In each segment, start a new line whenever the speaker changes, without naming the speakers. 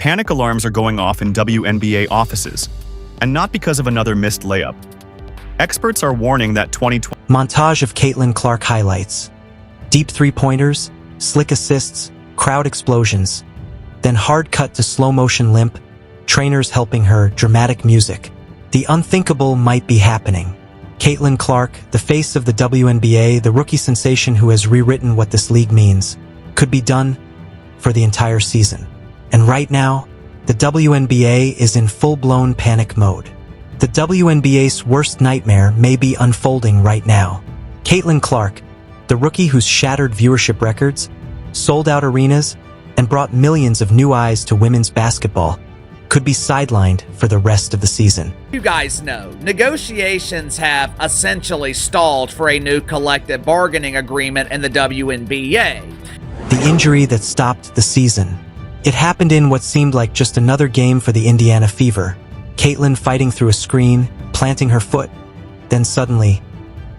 Panic alarms are going off in WNBA offices, and not because of another missed layup. Experts are warning that 2020
Montage of Caitlin Clark highlights. Deep three-pointers, slick assists, crowd explosions. Then hard cut to slow-motion limp, trainers helping her, dramatic music. The unthinkable might be happening. Caitlin Clark, the face of the WNBA, the rookie sensation who has rewritten what this league means, could be done for the entire season. And right now, the WNBA is in full-blown panic mode. The WNBA's worst nightmare may be unfolding right now. Caitlin Clark, the rookie who's shattered viewership records, sold out arenas, and brought millions of new eyes to women's basketball, could be sidelined for the rest of the season.
You guys know, negotiations have essentially stalled for a new collective bargaining agreement in the WNBA.
The injury that stopped the season. It happened in what seemed like just another game for the Indiana Fever. Caitlin fighting through a screen, planting her foot. Then suddenly,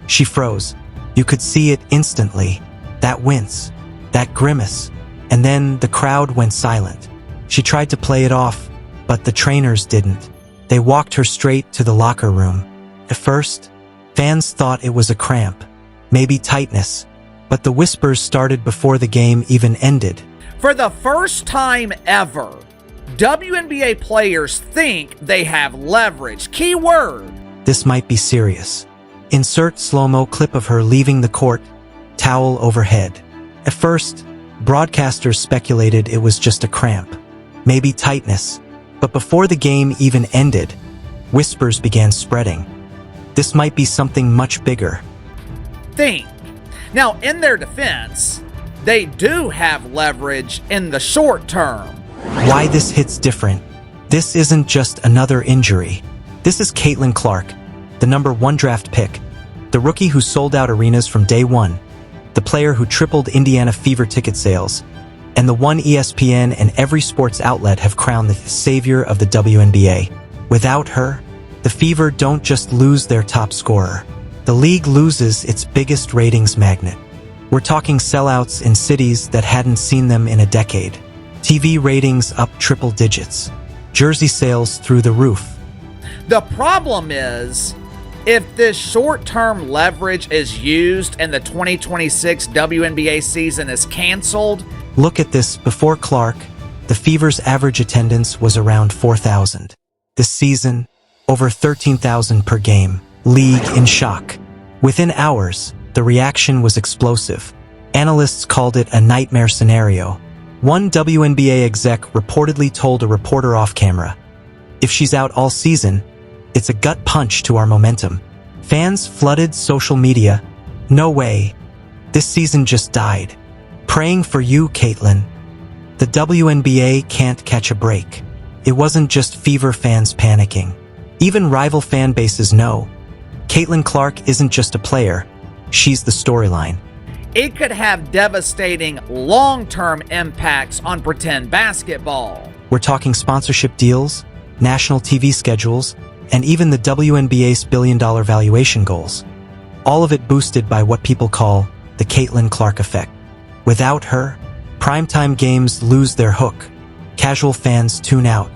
she froze. You could see it instantly. That wince, that grimace. And then the crowd went silent. She tried to play it off, but the trainers didn't. They walked her straight to the locker room. At first, fans thought it was a cramp, maybe tightness, but the whispers started before the game even ended.
For the first time ever, WNBA players think they have leverage. Key word.
This might be serious. Insert slow-mo clip of her leaving the court, towel overhead. At first, broadcasters speculated it was just a cramp, maybe tightness. But before the game even ended, whispers began spreading. This might be something much bigger.
Think. Now, in their defense, they do have leverage in the short term.
Why this hits different? This isn't just another injury. This is Caitlin Clark, the #1 draft pick, the rookie who sold out arenas from day one, the player who tripled Indiana Fever ticket sales, and the one ESPN and every sports outlet have crowned the savior of the WNBA. Without her, the Fever don't just lose their top scorer. The league loses its biggest ratings magnet. We're talking sellouts in cities that hadn't seen them in a decade. TV ratings up triple digits. Jersey sales through the roof.
The problem is, if this short-term leverage is used and the 2026 WNBA season is canceled.
Look at this. Before Clark, the Fever's average attendance was around 4,000. This season, over 13,000 per game. League in shock. Within hours, the reaction was explosive. Analysts called it a nightmare scenario. One WNBA exec reportedly told a reporter off camera, "If she's out all season, it's a gut punch to our momentum." Fans flooded social media. "No way. This season just died. Praying for you, Caitlin." The WNBA can't catch a break. It wasn't just Fever fans panicking. Even rival fan bases know. Caitlin Clark isn't just a player. She's the storyline.
It could have devastating long-term impacts on pretend basketball.
We're talking sponsorship deals, national TV schedules, and even the WNBA's billion-dollar valuation goals. All of it boosted by what people call the Caitlin Clark effect. Without her, primetime games lose their hook. Casual fans tune out.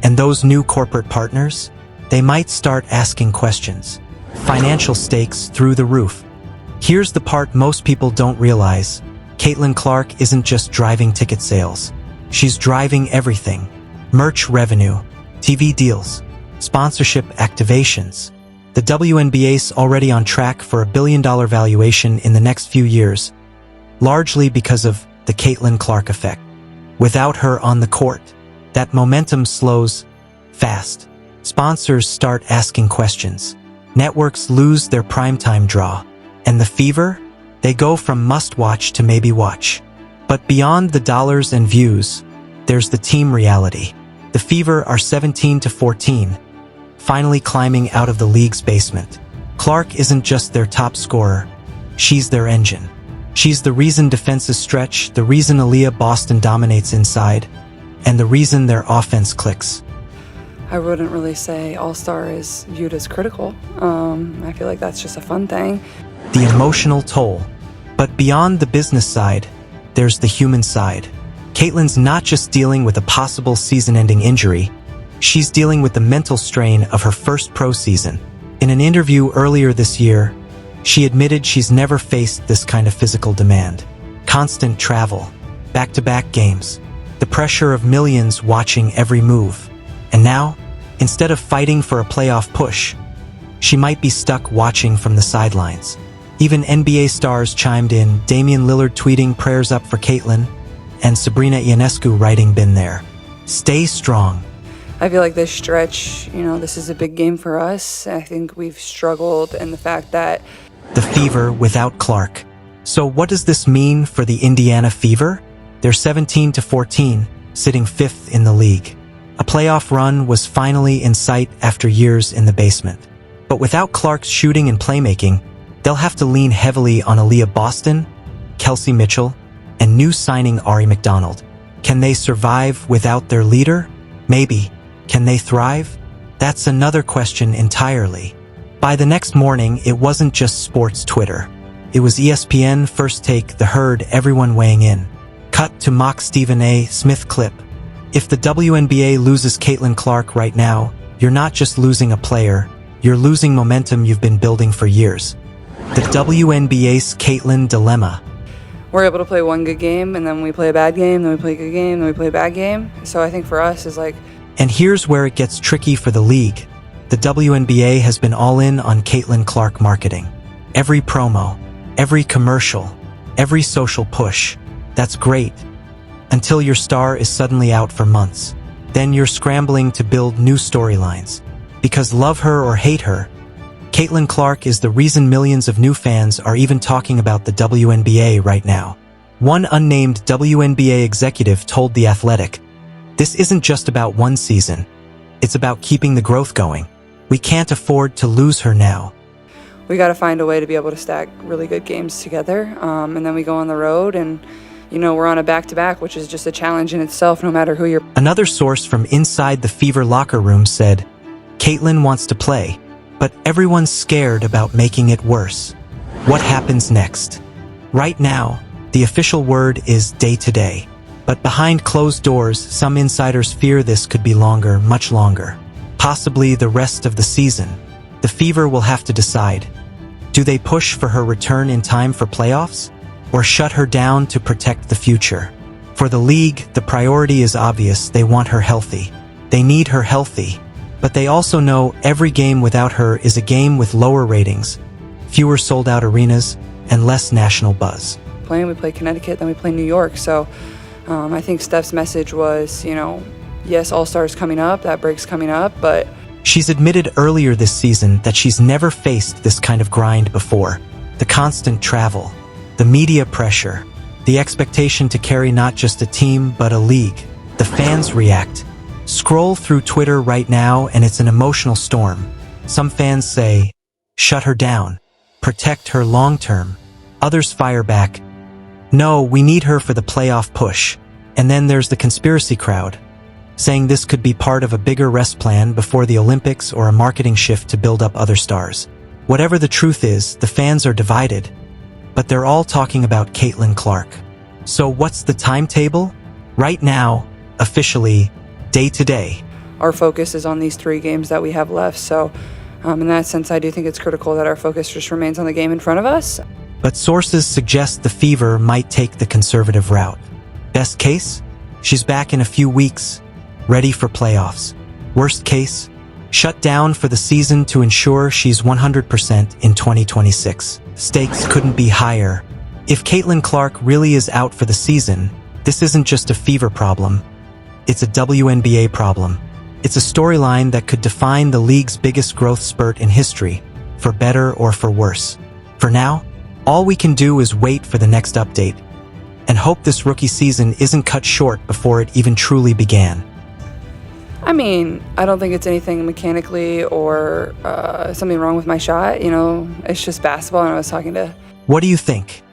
And those new corporate partners, they might start asking questions. Financial stakes through the roof. Here's the part most people don't realize. Caitlin Clark isn't just driving ticket sales. She's driving everything. Merch revenue, TV deals, sponsorship activations. The WNBA's already on track for $1 billion valuation in the next few years, largely because of the Caitlin Clark effect. Without her on the court, that momentum slows fast. Sponsors start asking questions. Networks lose their primetime draw. And the Fever? They go from must-watch to maybe-watch. But beyond the dollars and views, there's the team reality. The Fever are 17-14, finally climbing out of the league's basement. Clark isn't just their top scorer. She's their engine. She's the reason defenses stretch, the reason Aaliyah Boston dominates inside, and the reason their offense clicks.
I wouldn't really say All-Star is viewed as critical. I feel like that's just a fun thing.
The emotional toll. But beyond the business side, there's the human side. Caitlyn's not just dealing with a possible season-ending injury, she's dealing with the mental strain of her first pro season. In an interview earlier this year, she admitted she's never faced this kind of physical demand. Constant travel, back-to-back games, the pressure of millions watching every move. And now, instead of fighting for a playoff push, she might be stuck watching from the sidelines. Even NBA stars chimed in, Damian Lillard tweeting prayers up for Caitlyn, and Sabrina Ionescu writing been there. Stay strong.
I feel like this stretch, this is a big game for us. I think we've struggled in the fact that
The Fever without Clark. So what does this mean for the Indiana Fever? They're 17-14, sitting 5th in the league. A playoff run was finally in sight after years in the basement. But without Clark's shooting and playmaking, they'll have to lean heavily on Aaliyah Boston, Kelsey Mitchell, and new signing Ari McDonald. Can they survive without their leader? Maybe. Can they thrive? That's another question entirely. By the next morning, it wasn't just sports Twitter. It was ESPN, First Take, The Herd, everyone weighing in. Cut to mock Stephen A. Smith clip. If the WNBA loses Caitlyn Clark right now, you're not just losing a player, you're losing momentum you've been building for years. The WNBA's Caitlyn dilemma.
we're able to play one good game, and then we play a bad game, then we play a good game, then we play a bad game. So I think for us is like...
And here's where it gets tricky for the league. The WNBA has been all in on Caitlyn Clark marketing. Every promo, every commercial, every social push. That's great. Until your star is suddenly out for months. Then you're scrambling to build new storylines. Because love her or hate her, Caitlyn Clark is the reason millions of new fans are even talking about the WNBA right now. One unnamed WNBA executive told The Athletic, "This isn't just about one season. It's about keeping the growth going. We can't afford to lose her now."
We got to find a way to be able to stack really good games together, and then we go on the road, and we're on a back-to-back, which is just a challenge in itself, no matter who you're...
Another source from inside the Fever locker room said, "Caitlyn wants to play, but everyone's scared about making it worse. What happens next?" Right now, the official word is day-to-day. But behind closed doors, some insiders fear this could be longer, much longer. Possibly the rest of the season. The Fever will have to decide. Do they push for her return in time for playoffs? Or shut her down to protect the future? For the league, the priority is obvious. They want her healthy. They need her healthy. But they also know every game without her is a game with lower ratings, fewer sold-out arenas, and less national buzz.
We play Connecticut, then we play New York. So I think Steph's message was, yes, All-Stars coming up, that break's coming up, but...
She's admitted earlier this season that she's never faced this kind of grind before. The constant travel, the media pressure, the expectation to carry not just a team, but a league. The fans react. Scroll through Twitter right now and it's an emotional storm. Some fans say, shut her down, protect her long-term. Others fire back, no, we need her for the playoff push. And then there's the conspiracy crowd, saying this could be part of a bigger rest plan before the Olympics or a marketing shift to build up other stars. Whatever the truth is, the fans are divided, but they're all talking about Caitlyn Clark. So what's the timetable? Right now, officially, day-to-day.
Our focus is on these 3 games that we have left. So in that sense, I do think it's critical that our focus just remains on the game in front of us.
But sources suggest the Fever might take the conservative route. Best case? She's back in a few weeks, ready for playoffs. Worst case? Shut down for the season to ensure she's 100% in 2026. Stakes couldn't be higher. If Caitlyn Clark really is out for the season, this isn't just a Fever problem. It's a WNBA problem. It's a storyline that could define the league's biggest growth spurt in history, for better or for worse. For now, all we can do is wait for the next update, and hope this rookie season isn't cut short before it even truly began.
I mean, I don't think it's anything mechanically or something wrong with my shot. It's just basketball, and I was talking to...
What do you think?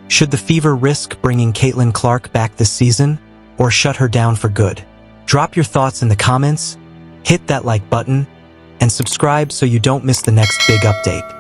Should the Fever risk bringing Caitlyn Clark back this season, or shut her down for good? Drop your thoughts in the comments, hit that like button, and subscribe so you don't miss the next big update.